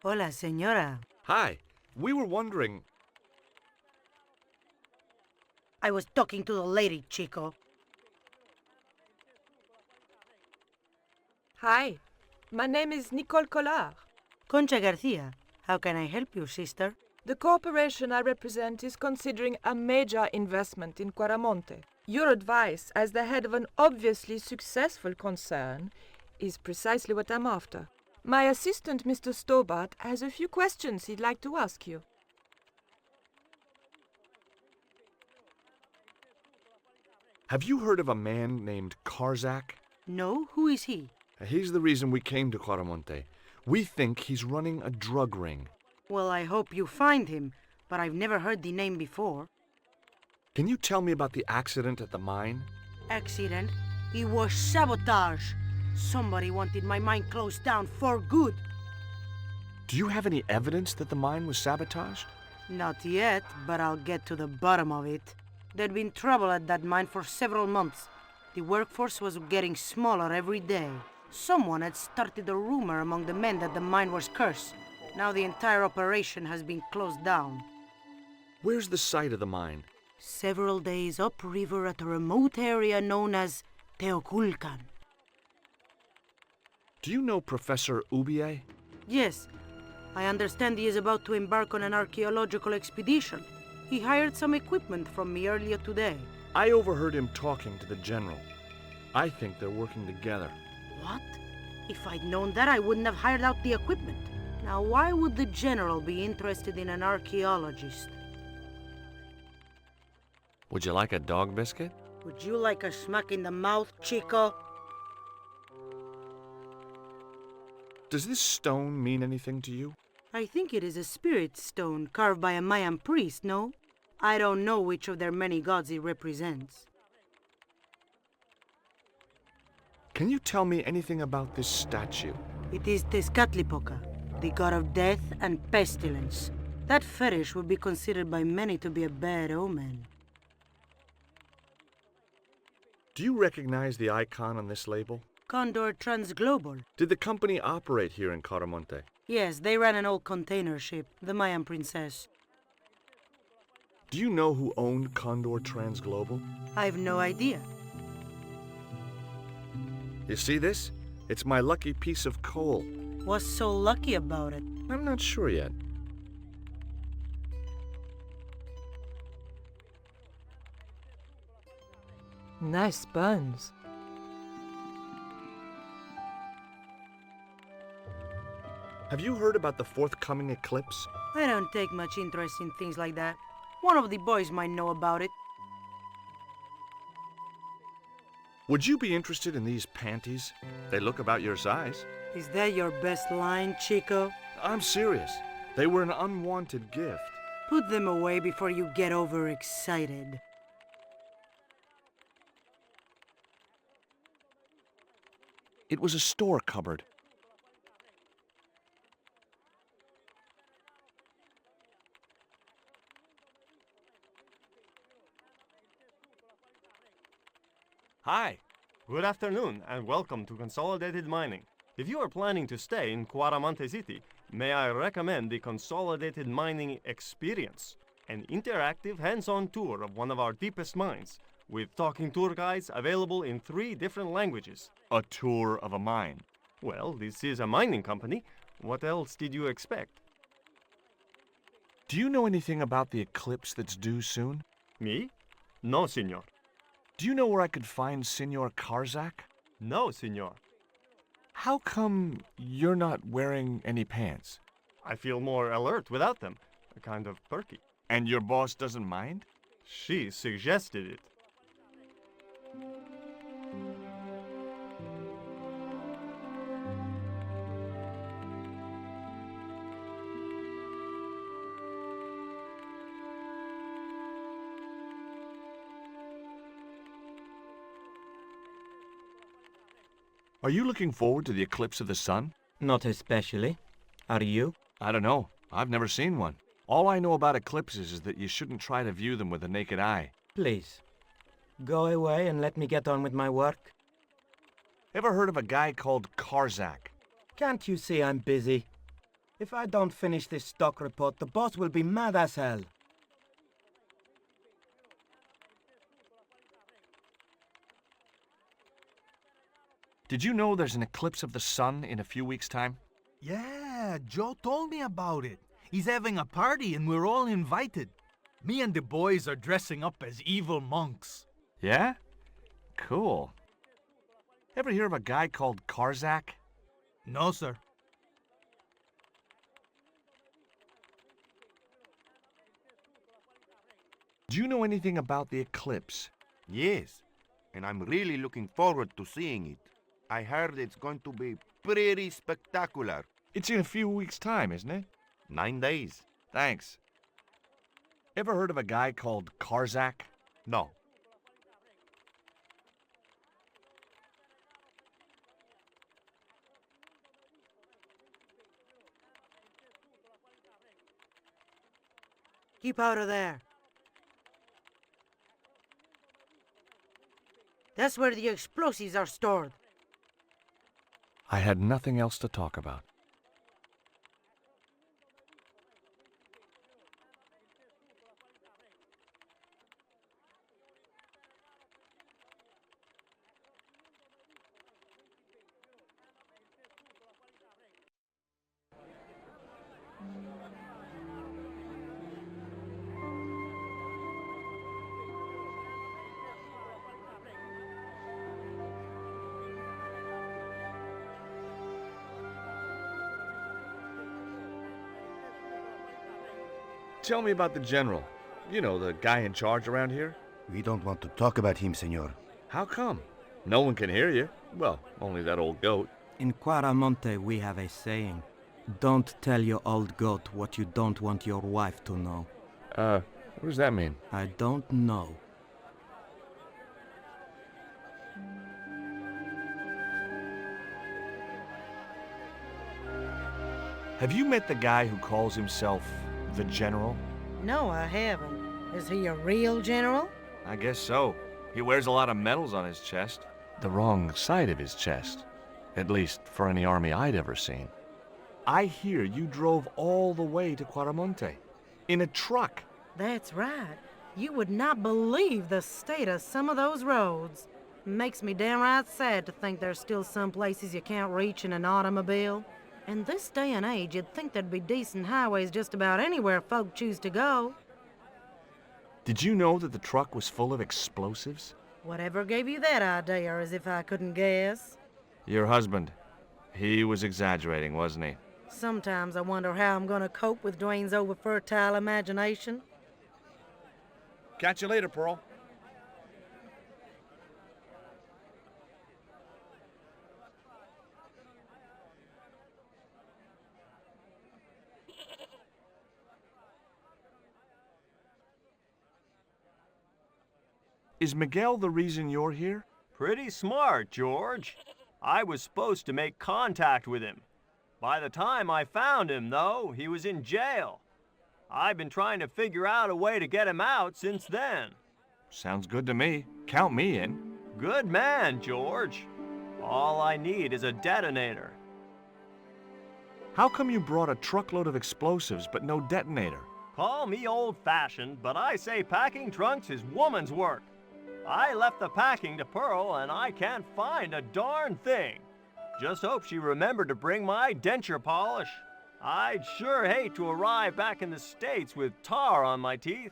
Hola, señora. Hi. We were wondering... I was talking to the lady, Chico. Hi, my name is Nicole Collard. Concha Garcia. How can I help you, sister? The corporation I represent is considering a major investment in Quaramonte. Your advice, as the head of an obviously successful concern, is precisely what I'm after. My assistant, Mr. Stobart, has a few questions he'd like to ask you. Have you heard of a man named Karzak? No? Who is he? He's the reason we came to Quaramonte. We think he's running a drug ring. Well, I hope you find him, but I've never heard the name before. Can you tell me about the accident at the mine? Accident? It was sabotage. Somebody wanted my mine closed down for good. Do you have any evidence that the mine was sabotaged? Not yet, but I'll get to the bottom of it. There'd been trouble at that mine for several months. The workforce was getting smaller every day. Someone had started a rumor among the men that the mine was cursed. Now the entire operation has been closed down. Where's the site of the mine? Several days upriver at a remote area known as Teoculcan. Do you know Professor Ubier? Yes, I understand he is about to embark on an archaeological expedition. He hired some equipment from me earlier today. I overheard him talking to the general. I think they're working together. What? If I'd known that, I wouldn't have hired out the equipment. Now, why would the general be interested in an archaeologist? Would you like a dog biscuit? Would you like a smack in the mouth, Chico? Does this stone mean anything to you? I think it is a spirit stone carved by a Mayan priest, no? I don't know which of their many gods it represents. Can you tell me anything about this statue? It is Tezcatlipoca, the god of death and pestilence. That fetish would be considered by many to be a bad omen. Do you recognize the icon on this label? Condor Transglobal. Did the company operate here in Quaramonte? Yes, they ran an old container ship, the Mayan Princess. Do you know who owned Condor Transglobal? I've no idea. You see this? It's my lucky piece of coal. What's so lucky about it? I'm not sure yet. Nice buns. Have you heard about the forthcoming eclipse? I don't take much interest in things like that. One of the boys might know about it. Would you be interested in these panties? They look about your size. Is that your best line, Chico? I'm serious. They were an unwanted gift. Put them away before you get overexcited. It was a store cupboard. Hi. Good afternoon and welcome to Consolidated Mining. If you are planning to stay in Quaramonte City, may I recommend the Consolidated Mining Experience, an interactive hands-on tour of one of our deepest mines, with talking tour guides available in 3 different languages. A tour of a mine. Well, this is a mining company. What else did you expect? Do you know anything about the eclipse that's due soon? Me? No, senor. Do you know where I could find Senor Karzak? No, senor. How come you're not wearing any pants? I feel more alert without them. Kind of perky. And your boss doesn't mind? She suggested it. Are you looking forward to the eclipse of the sun? Not especially. Are you? I don't know. I've never seen one. All I know about eclipses is that you shouldn't try to view them with the naked eye. Please, go away and let me get on with my work. Ever heard of a guy called Karzak? Can't you see I'm busy? If I don't finish this stock report, the boss will be mad as hell. Did you know there's an eclipse of the sun in a few weeks' time? Yeah, Joe told me about it. He's having a party and we're all invited. Me and the boys are dressing up as evil monks. Yeah? Cool. Ever hear of a guy called Karzak? No, sir. Do you know anything about the eclipse? Yes, and I'm really looking forward to seeing it. I heard it's going to be pretty spectacular. It's in a few weeks' time, isn't it? 9 days. Thanks. Ever heard of a guy called Karzak? No. Keep out of there. That's where the explosives are stored. I had nothing else to talk about. Tell me about the general. You know, the guy in charge around here. We don't want to talk about him, senor. How come? No one can hear you. Well, only that old goat. In Quaramonte, we have a saying. Don't tell your old goat what you don't want your wife to know. What does that mean? I don't know. Have you met the guy who calls himself the General? No, I haven't. Is he a real general? I guess so. He wears a lot of medals on his chest. The wrong side of his chest. At least for any army I'd ever seen. I hear you drove all the way to Quaramonte. In a truck. That's right. You would not believe the state of some of those roads. Makes me downright sad to think there's still some places you can't reach in an automobile. In this day and age, you'd think there'd be decent highways just about anywhere folk choose to go. Did you know that the truck was full of explosives? Whatever gave you that idea, as if I couldn't guess? Your husband. He was exaggerating, wasn't he? Sometimes I wonder how I'm gonna cope with Dwayne's over-fertile imagination. Catch you later, Pearl. Is Miguel the reason you're here? Pretty smart, George. I was supposed to make contact with him. By the time I found him, though, he was in jail. I've been trying to figure out a way to get him out since then. Sounds good to me. Count me in. Good man, George. All I need is a detonator. How come you brought a truckload of explosives but no detonator? Call me old-fashioned, but I say packing trunks is woman's work. I left the packing to Pearl, and I can't find a darn thing. Just hope she remembered to bring my denture polish. I'd sure hate to arrive back in the States with tar on my teeth.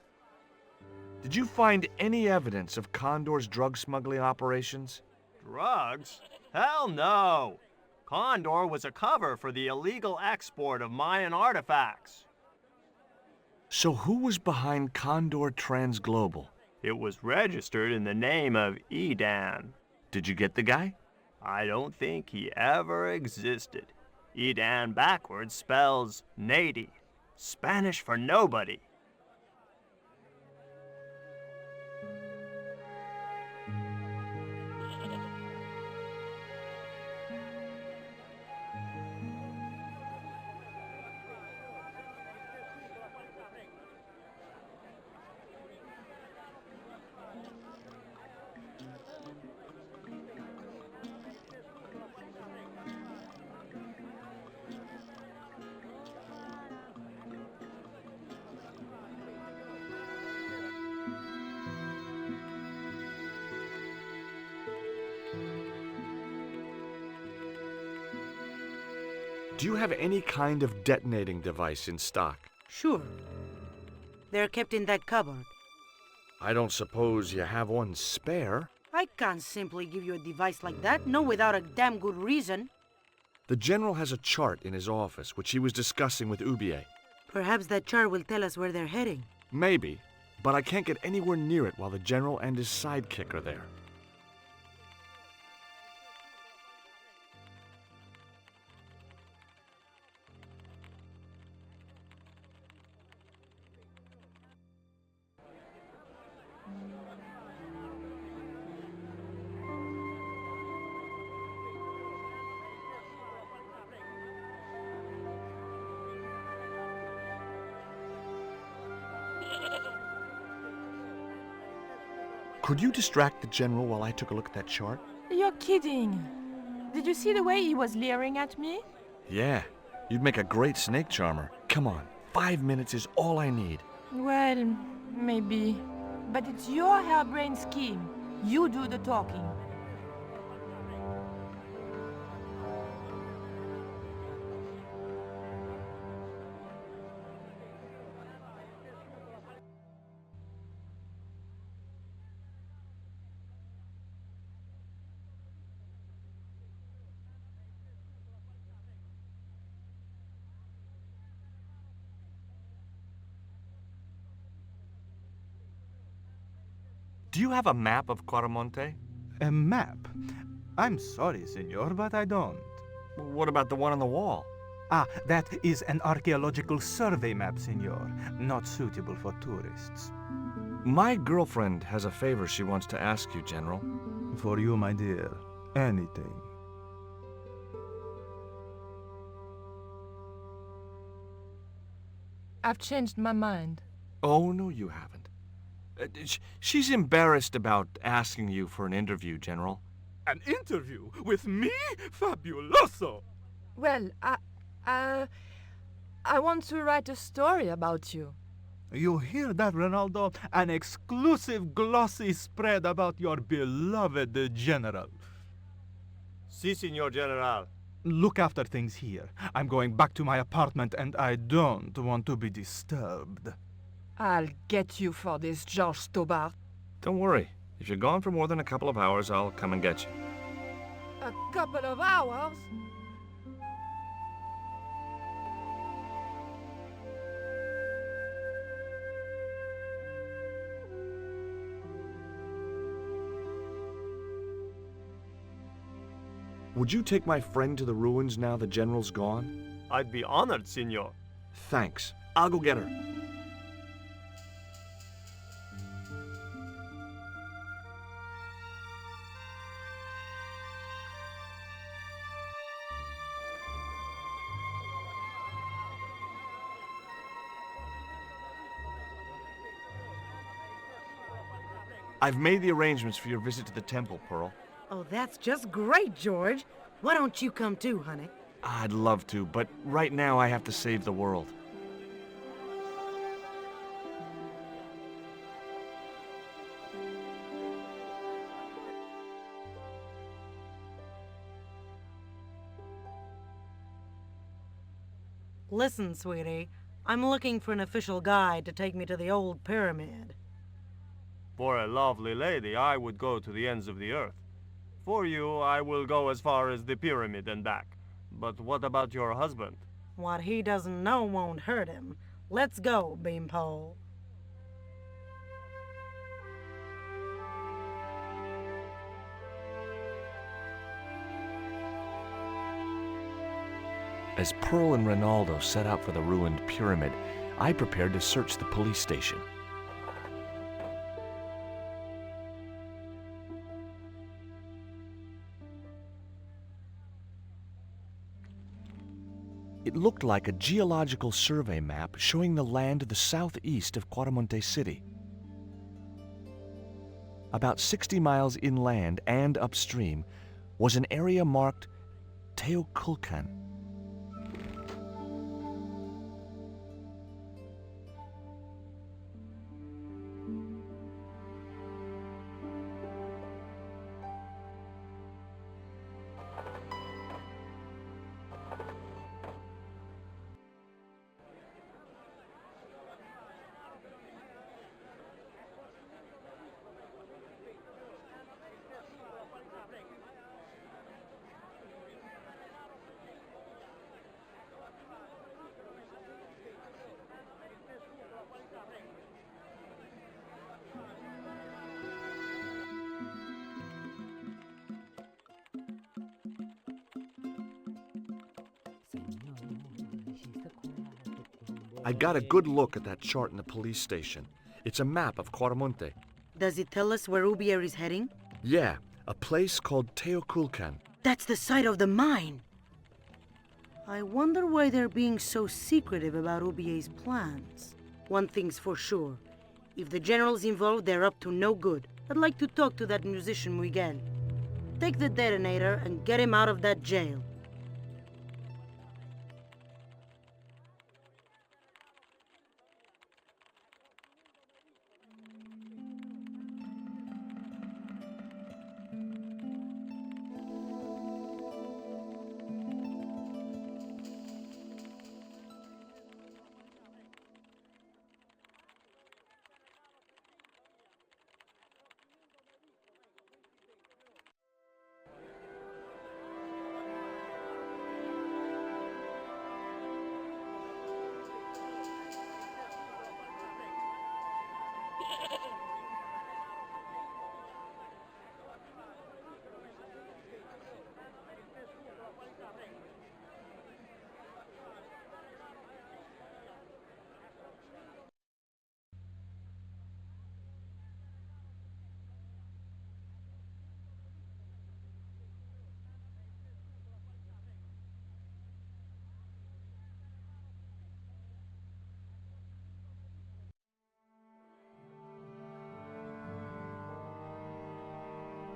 Did you find any evidence of Condor's drug smuggling operations? Drugs? Hell no! Condor was a cover for the illegal export of Mayan artifacts. So who was behind Condor Transglobal? It was registered in the name of Edan. Did you get the guy? I don't think he ever existed. Edan backwards spells Nady, Spanish for nobody. Do you have any kind of detonating device in stock? Sure. They're kept in that cupboard. I don't suppose you have one spare? I can't simply give you a device like that, no without a damn good reason. The general has a chart in his office, which he was discussing with Ubier. Perhaps that chart will tell us where they're heading. Maybe, but I can't get anywhere near it while the general and his sidekick are there. Could you distract the general while I took a look at that chart? You're kidding. Did you see the way he was leering at me? Yeah, you'd make a great snake charmer. Come on, 5 minutes is all I need. Well, maybe. But it's your harebrained scheme. You do the talking. Do you have a map of Quaramonte? A map? I'm sorry, senor, but I don't. What about the one on the wall? Ah, that is an archaeological survey map, senor. Not suitable for tourists. My girlfriend has a favor she wants to ask you, General. For you, my dear, anything. I've changed my mind. Oh, no, you haven't. She's embarrassed about asking you for an interview, General. An interview with me? Fabuloso! Well, I want to write a story about you. You hear that, Ronaldo? An exclusive glossy spread about your beloved general. Si, Signor General. Look after things here. I'm going back to my apartment and I don't want to be disturbed. I'll get you for this, George Stobart. Don't worry. If you're gone for more than a couple of hours, I'll come and get you. A couple of hours? Would you take my friend to the ruins now the general's gone? I'd be honored, Signor. Thanks. I'll go get her. I've made the arrangements for your visit to the temple, Pearl. Oh, that's just great, George. Why don't you come too, honey? I'd love to, but right now I have to save the world. Listen, sweetie. I'm looking for an official guide to take me to the old pyramid. For a lovely lady, I would go to the ends of the earth. For you, I will go as far as the pyramid and back. But what about your husband? What he doesn't know won't hurt him. Let's go, Beanpole. As Pearl and Ronaldo set out for the ruined pyramid, I prepared to search the police station. It looked like a geological survey map showing the land to the southeast of Quaramonte City. About 60 miles inland and upstream was an area marked Teoculcan. I got a good look at that chart in the police station. It's a map of Quaramonte. Does it tell us where Ubier is heading? Yeah, a place called Teoculcan. That's the site of the mine. I wonder why they're being so secretive about Ubier's plans. One thing's for sure. If the general's involved, they're up to no good. I'd like to talk to that musician Miguel. Take the detonator and get him out of that jail.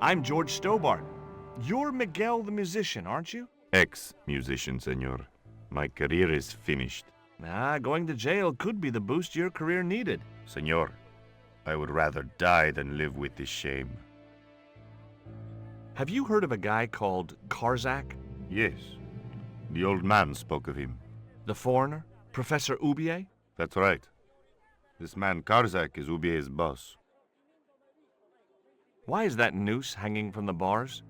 I'm George Stobart. You're Miguel the musician, aren't you? Ex-musician, senor. My career is finished. Nah, going to jail could be the boost your career needed. Senor, I would rather die than live with this shame. Have you heard of a guy called Karzak? Yes. The old man spoke of him. The foreigner? Professor Ubier? That's right. This man Karzak is Ubier's boss. Why is that noose hanging from the bars?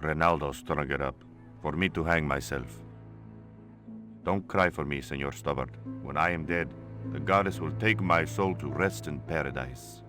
Ronaldo strung it up, for me to hang myself. Don't cry for me, Senor Stobart. When I am dead, the goddess will take my soul to rest in paradise.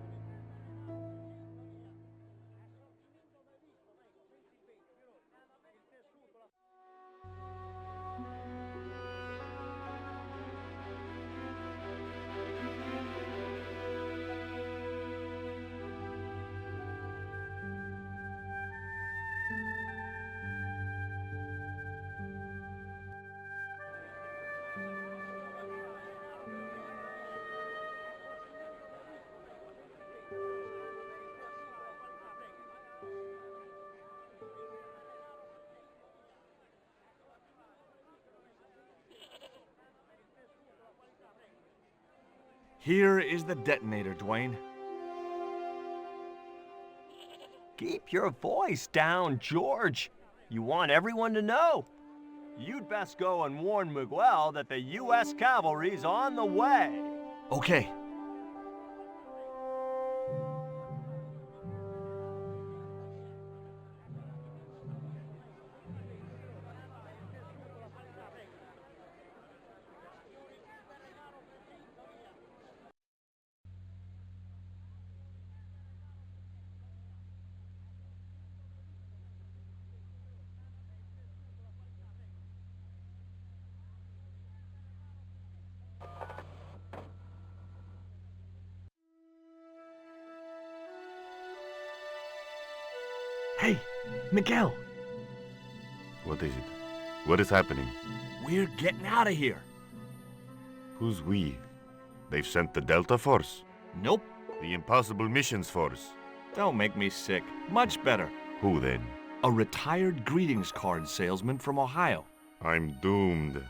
Here is the detonator, Dwayne. Keep your voice down, George. You want everyone to know. You'd best go and warn Miguel that the U.S. cavalry's on the way. Okay. Hey, Miguel, What is it? What is happening? we're getting out of here. Who's we? They've sent the Delta Force? Nope. The Impossible Missions Force? Don't make me sick. Much better. Who then? A retired greetings card salesman from Ohio. I'm doomed.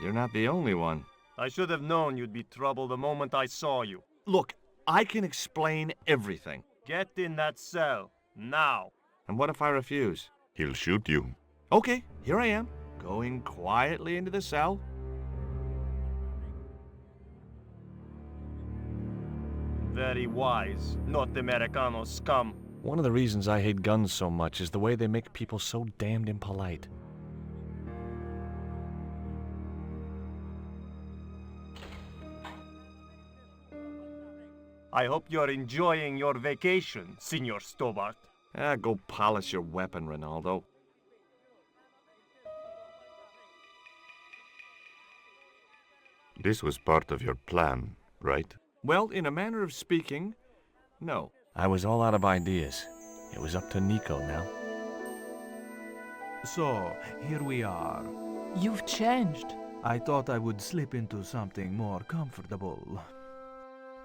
You're not the only one. I should have known you'd be trouble the moment I saw you. Look, I can explain everything. Get in that cell, now. And what if I refuse? He'll shoot you. Okay, here I am, going quietly into the cell. Very wise, not Americano scum. One of the reasons I hate guns so much is the way they make people so damned impolite. I hope you're enjoying your vacation, Senor Stobart. Go polish your weapon, Ronaldo. This was part of your plan, right? Well, in a manner of speaking, no. I was all out of ideas. It was up to Nico now. So, here we are. You've changed. I thought I would slip into something more comfortable.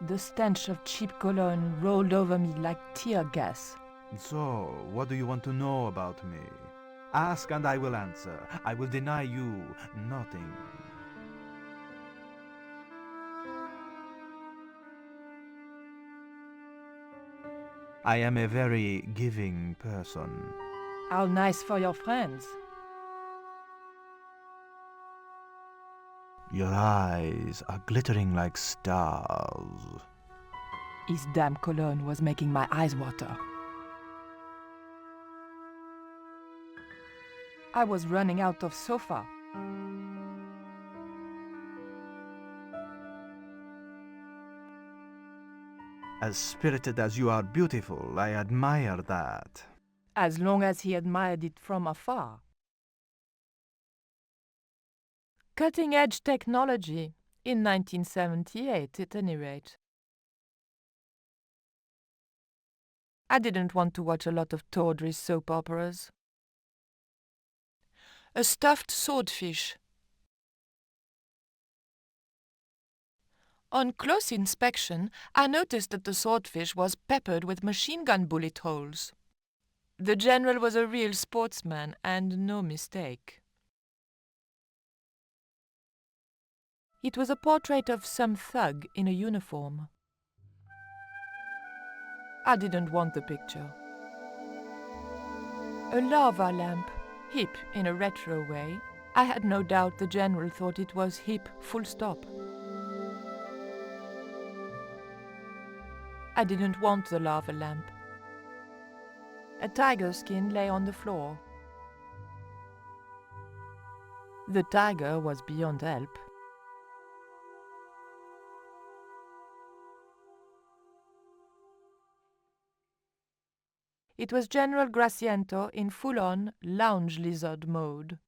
The stench of cheap cologne rolled over me like tear gas. So, what do you want to know about me? Ask and I will answer. I will deny you nothing. I am a very giving person. How nice for your friends. Your eyes are glittering like stars. His damn cologne was making my eyes water. I was running out of sofa. As spirited as you are beautiful, I admire that. As long as he admired it from afar. Cutting-edge technology, in 1978 at any rate. I didn't want to watch a lot of tawdry soap operas. A stuffed swordfish. On close inspection, I noticed that the swordfish was peppered with machine gun bullet holes. The general was a real sportsman, and no mistake. It was a portrait of some thug in a uniform. I didn't want the picture. A lava lamp, hip in a retro way. I had no doubt the general thought it was hip, full stop. I didn't want the lava lamp. A tiger skin lay on the floor. The tiger was beyond help. It was General Graciento in full-on lounge lizard mode.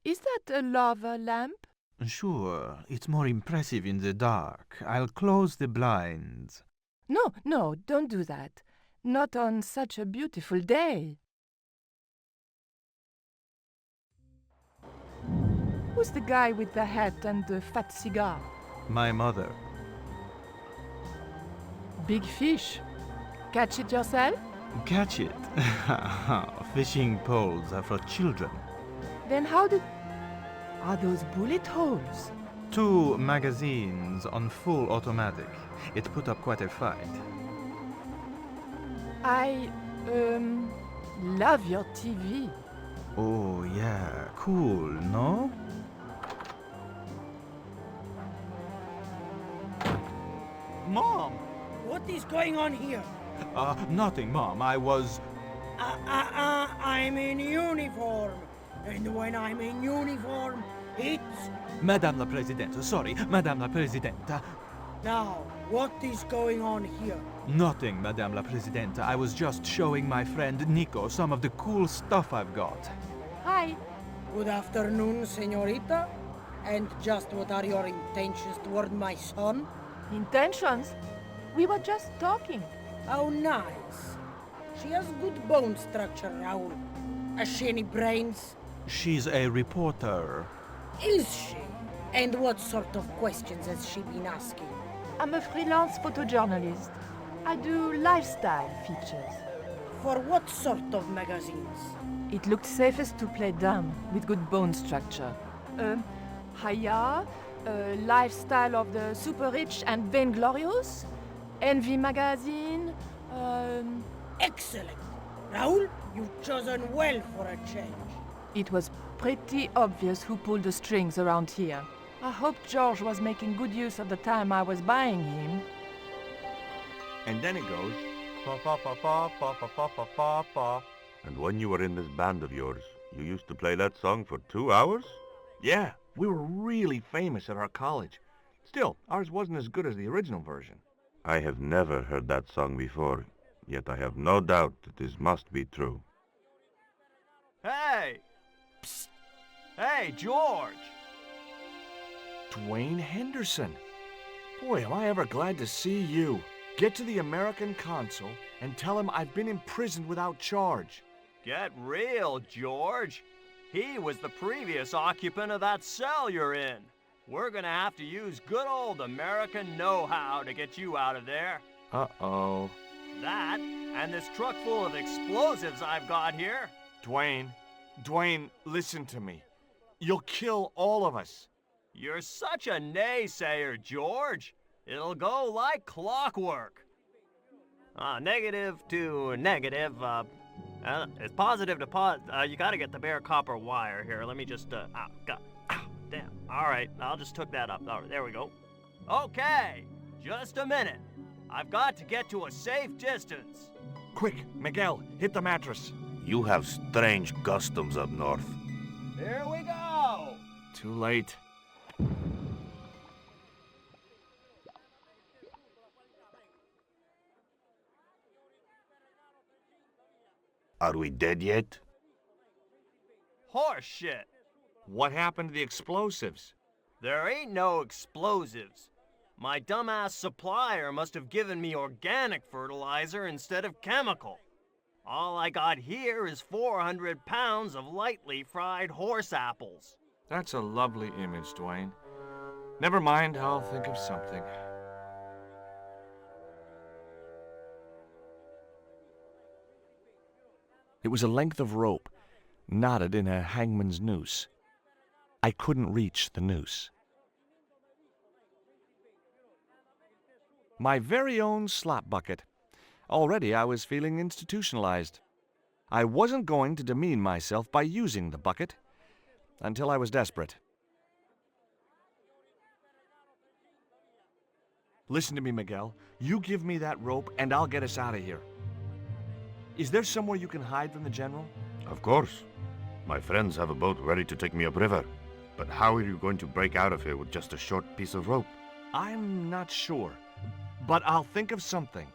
Is that a lava lamp? Sure, it's more impressive in the dark. I'll close the blinds. No, don't do that. Not on such a beautiful day. Who's the guy with the hat and the fat cigar? My mother. Big fish. Catch it yourself? Catch it. Fishing poles are for children. Then how did... Are those bullet holes? 2 magazines on full automatic. It put up quite a fight. I, love your TV. Oh yeah, cool, no? Mom! What is going on here? Nothing, Mom. I was... I'm in uniform. And when I'm in uniform, it's... Madame la Presidente, sorry, Madame la Presidente. Now, what is going on here? Nothing, Madame la Presidente. I was just showing my friend Nico some of the cool stuff I've got. Hi. Good afternoon, señorita. And just what are your intentions toward my son? Intentions? We were just talking. How nice. She has good bone structure, Raoul. Has she any brains? She's a reporter. Is she? And what sort of questions has she been asking? I'm a freelance photojournalist. I do lifestyle features. For what sort of magazines? It looked safest to play dumb with good bone structure. Haya, Lifestyle of the Super Rich and Vainglorious, Envy Magazine, Excellent. Raoul, you've chosen well for a change. It was pretty obvious who pulled the strings around here. I hoped George was making good use of the time I was buying him. And then it goes, Pa pa pa pa pa pa pa pa pa pa. And when you were in this band of yours, you used to play that song for 2 hours? yeah, we were really famous at our college. Still, ours wasn't as good as the original version. I have never heard that song before, yet I have no doubt that this must be true. Hey! Hey, George! Dwayne Henderson. Boy, am I ever glad to see you. Get to the American consul and tell him I've been imprisoned without charge. Get real, George. He was the previous occupant of that cell you're in. We're gonna have to use good old American know-how to get you out of there. Uh-oh. That, and this truck full of explosives I've got here. Dwayne, listen to me. You'll kill all of us. You're such a naysayer, George. It'll go like clockwork. Negative to negative, it's positive to you gotta get the bare copper wire here. Let me just, damn. All right, I'll just hook that up. All right, there we go. Okay, just a minute. I've got to get to a safe distance. Quick, Miguel, hit the mattress. You have strange customs up north. Here we go. Too late. Are we dead yet? Horse shit. What happened to the explosives? There ain't no explosives. My dumbass supplier must have given me organic fertilizer instead of chemical. All I got here is 400 pounds of lightly fried horse apples. That's a lovely image, Dwayne. Never mind, I'll think of something. It was a length of rope, knotted in a hangman's noose. I couldn't reach the noose. My very own slop bucket. Already I was feeling institutionalized. I wasn't going to demean myself by using the bucket until I was desperate. Listen to me, Miguel. You give me that rope and I'll get us out of here. Is there somewhere you can hide from the General? Of course. My friends have a boat ready to take me upriver. But how are you going to break out of here with just a short piece of rope? I'm not sure, but I'll think of something.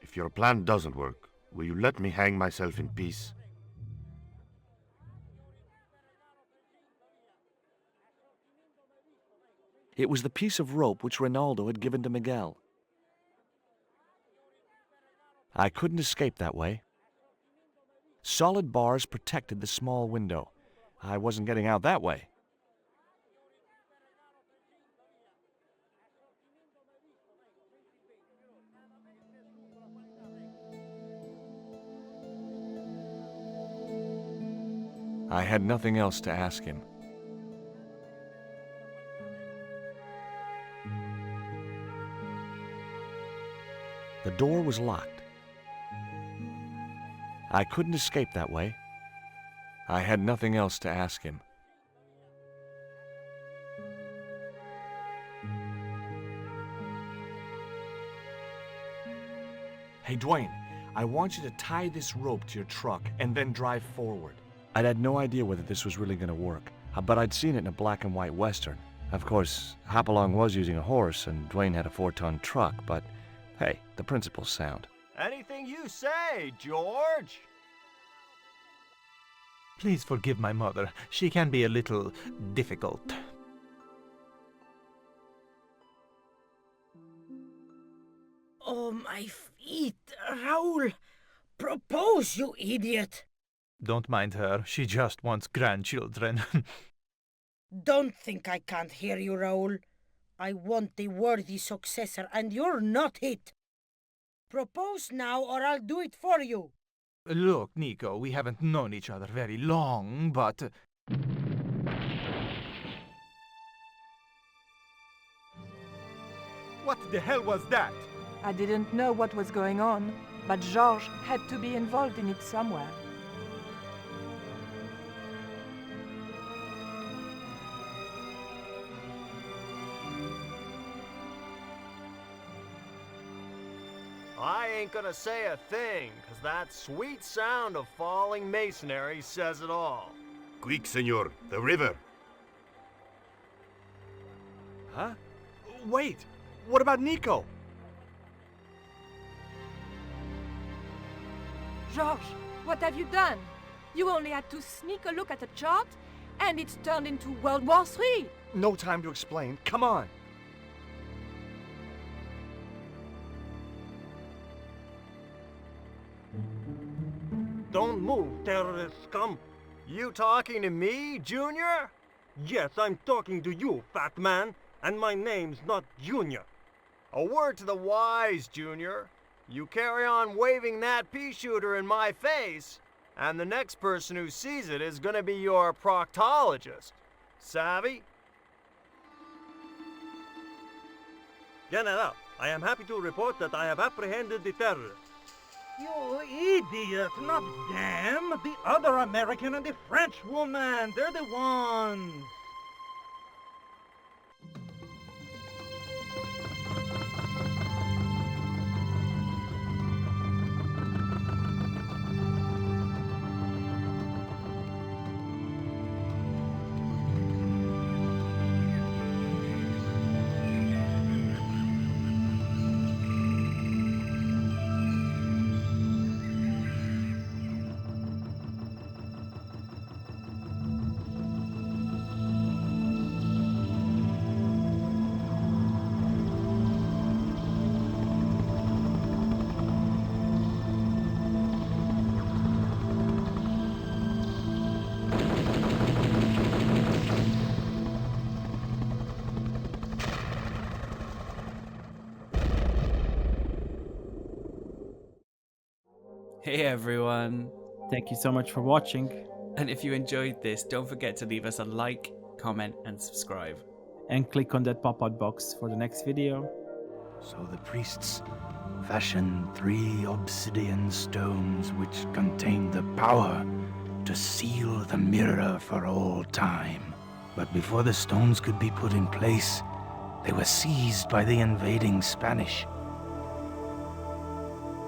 If your plan doesn't work, will you let me hang myself in peace? It was the piece of rope which Ronaldo had given to Miguel. I couldn't escape that way. Solid bars protected the small window. I wasn't getting out that way. I had nothing else to ask him. The door was locked. I couldn't escape that way. I had nothing else to ask him. Hey, Dwayne, I want you to tie this rope to your truck and then drive forward. I'd had no idea whether this was really going to work, but I'd seen it in a black and white Western. Of course, Hopalong was using a horse and Dwayne had a 4-ton truck, but hey, the principle's sound. Anything you say, George. Please forgive my mother. She can be a little difficult. Oh, my feet, Raoul! Propose, you idiot! Don't mind her. She just wants grandchildren. Don't think I can't hear you, Raoul. I want the worthy successor, and you're not it. Propose now, or I'll do it for you. Look, Nico, we haven't known each other very long, but... What the hell was that? I didn't know what was going on, but George had to be involved in it somewhere. I ain't gonna say a thing, 'cause that sweet sound of falling masonry says it all. Quick, senor, the river. Huh? Wait! What about Nico? George, what have you done? You only had to sneak a look at the chart, and it's turned into World War III. No time to explain. Come on. Don't move, terrorist scum. You talking to me, Junior? Yes, I'm talking to you, fat man. And my name's not Junior. A word to the wise, Junior. You carry on waving that pea shooter in my face, and the next person who sees it is gonna be your proctologist. Savvy? General, I am happy to report that I have apprehended the terrorists. You idiot, not them. The other American and the French woman. They're the ones. Hey everyone! Thank you so much for watching. And if you enjoyed this, don't forget to leave us a like, comment, and subscribe. And click on that pop-out box for the next video. So the priests fashioned 3 obsidian stones which contained the power to seal the mirror for all time. But before the stones could be put in place, they were seized by the invading Spanish.